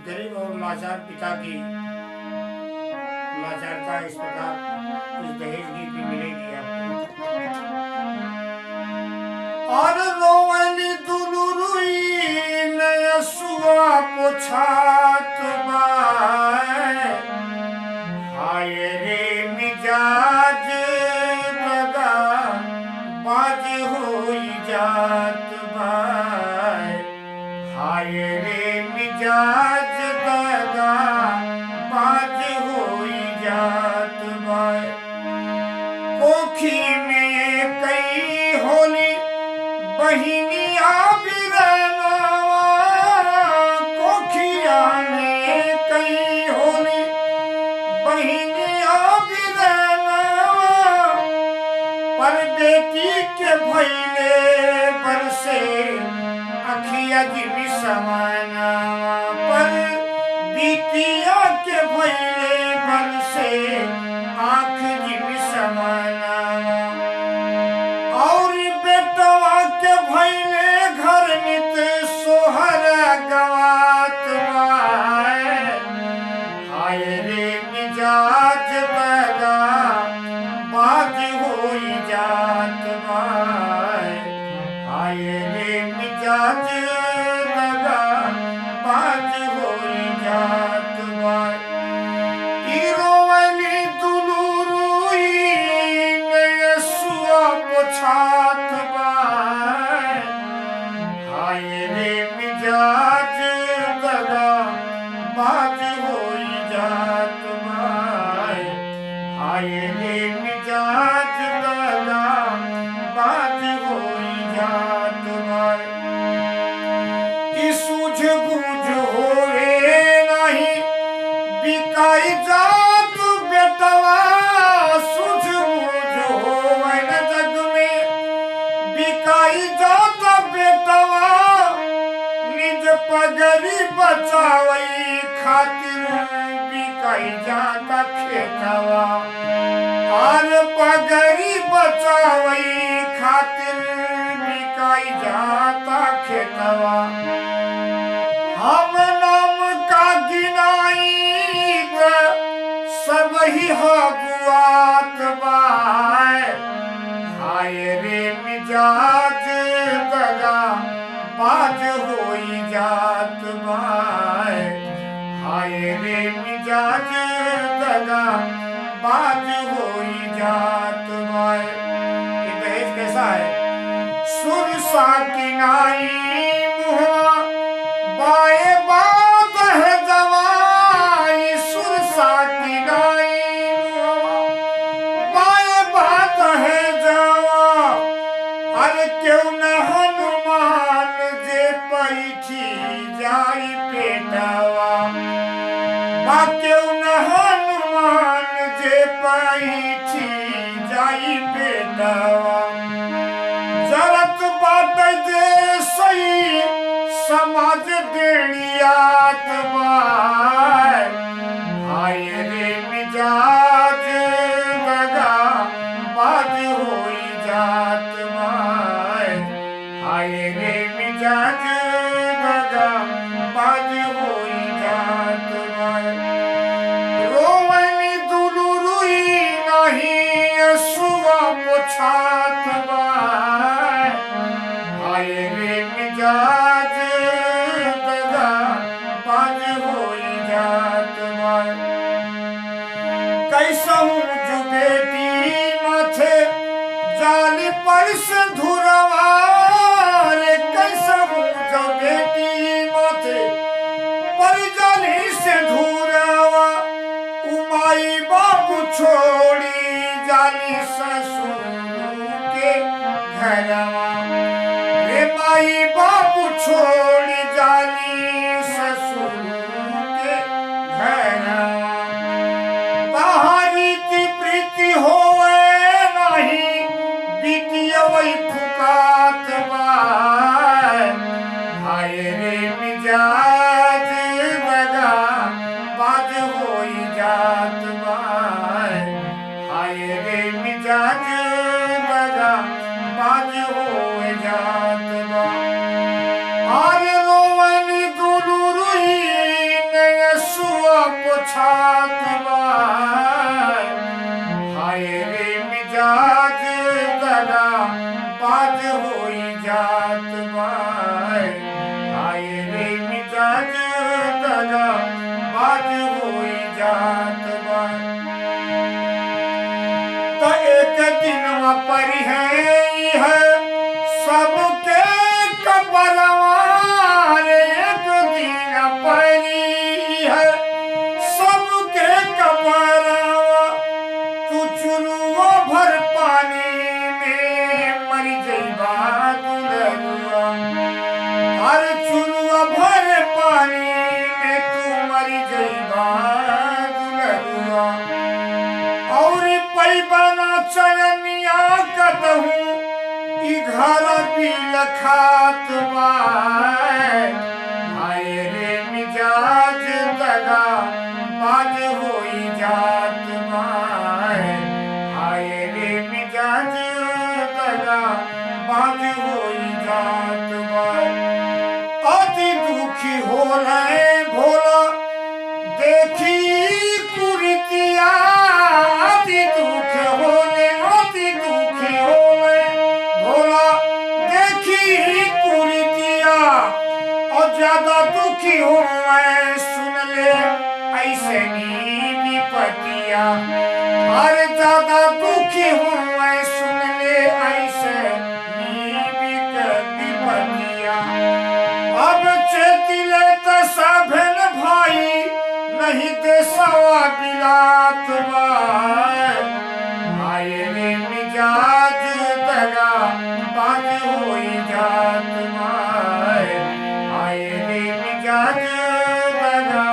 गरीब और लाचार पिता की लाचारता इस प्रकार इस दहेज गीत में मिलेगी आपको। और रोवली दुलुरुई नयसुआ पोछात बाय, हाय रे मिजाज दगा बाज होई जात बाय, हाय रे मिजाज दगा बाज होई जात बाय। कोखी में कई होली बहिनिया बिरनवा, कोखिया में कई होली बहिनिया बिरनवा, पर बेटी के भइले बरसे अखिया जिमी समानवा, पर बेटिया के भइले बरसे आँख जिमी समानवा। और बेटवा के भइले घर नित सोहर गवात बाय, हाय रे मिजाज दगा बाज होई जात बाय, हाय रे मिजाज दगा बाज होई जात बाय। रोवली दुलुरुई नयसुआ पोछात बाय, हाय रे मिजाज दगा बाज होई जात बाय, हाय रे मिजाज दगा बाज होई जात बाय। ई सूझ बूझ होवे नहीं बिकाई जात बेटवा, सूझ बूझ होवे न जग में बिकाई जात बेटवा, निज पगरी बचावई खातिर बिकाई जाता खेतवा, और पगरी बचावई खातिर बिकाई जाता खेतवा। हम नाम का गिनाई सब ही बुआत बाय, हाय रे मिजाज दगा बाज होई जात बाय, हाय रे मिजाज दगा बाज होई जात बाय। ये दहेज कैसा है? सुरसा किनाई मुहवा बाए बात है जवाई, सुरसा किनाई मुहवा बाए बात है जवा, अरे क्यों न हनुमान जे पैठी जाई पेटवा, बा क्यों न हनुमान जे पैठी जाई पेटवा। जरत बाट जे सही समाज देनियात बाय, हाय रे मिजाज दगा बाज होई जात बाय, हाय रे मिजाज दगा बाज होई जात बाय। रोवली दुलुरुई नहीं असुआ पोछात बाय, हाय रे मिजाज दगा बाज होई जात बाय। कैसहू जो बेटी माथे जाली पर से धुरवा रे, कैसहू जो बेटी माथे पर जाली से धुरवा, उमाई बाबू छोड़ी जाली ससुर के घरवा, रे माई बाबू छोड़ी जाली ससुर के घरवा। रीति प्रीति होवे नहीं बिटिया वही फुकात बाय, हाय रे मिजाज दगा बाज होई जात बाय, हाय रे मिजाज दगा बाज होई जात बाय। साथ बार, हाय रे मिजाज दगा बाज होई जात बार, हाय रे मिजाज दगा बाज होई जात बार। तो एक दिन पर है सबके कपरवार, एक दिन परी है सबके कपरवा, तू चुनुआ भर पानी में मर जइबा दुलरुआ, हर चुनुआ भर पानी में तू मर जइबा दुलरुआ। और पैबना चरनिया कतहूँ घर भी लखात बार, हाय रे मिजाज दगा बाज होई जात बार, हाय रे मिजाज दगा बाज होई जात बार। अति दुखी होले भोला देखी कुरीतिया, अति दुख होले अति दुखी होले भोला देखी कुरीतिया, और ज्यादा दुखी हूँ मैं सुन ले ऐसे नी विपतिया, अरे ज्यादा दुखी हूँ मैं सुन ले ऐसे नी विपतिया। अब चेतिले तो सभन भाई नहीं दे सवा बिलात बार, हाय रे मिजाज दगा बाज होई जात बार, हाय रे मिजाज दगा